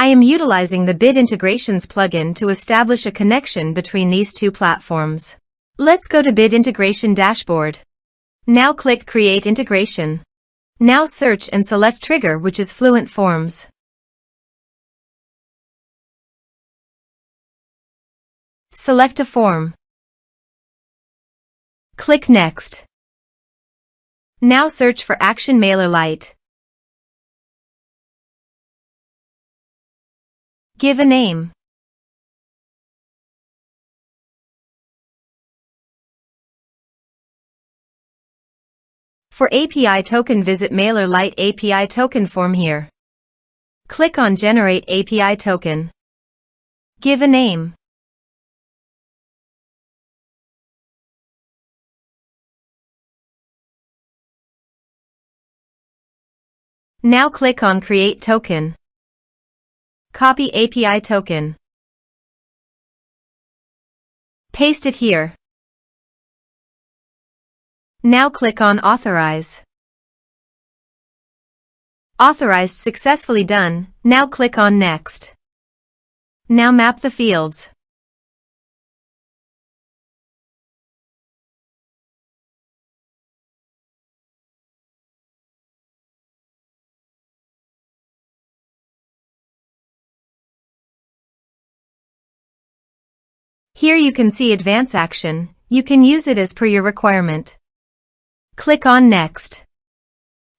I am utilizing the Bid Integrations plugin to establish a connection between these two platforms. Let's go to Bid Integration Dashboard. Now click Create Integration. Now search and select trigger, which is Fluent Forms. Select a form. Click Next. Now search for Action MailerLite. Give a name. For API token, visit MailerLite API token form here. Click on Generate API token. Give a name. Now click on Create Token. Copy API token. Paste it here. Now click on Authorize. Authorized successfully done. Now click on Next. Now map the fields. Here you can see Advance Action. You can use it as per your requirement. Click on Next.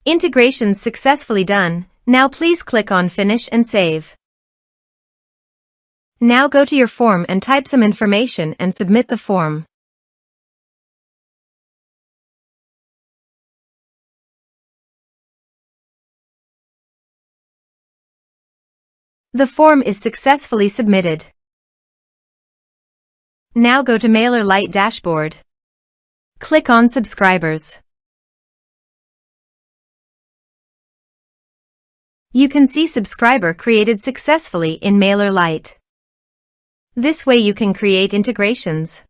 Integration successfully done. Now please click on Finish and Save. Now go to your form and type some information and submit the form. The form is successfully submitted. Now go to MailerLite Dashboard. Click on Subscribers. You can see subscriber created successfully in MailerLite. This way you can create integrations.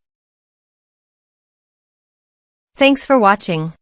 Thanks for watching.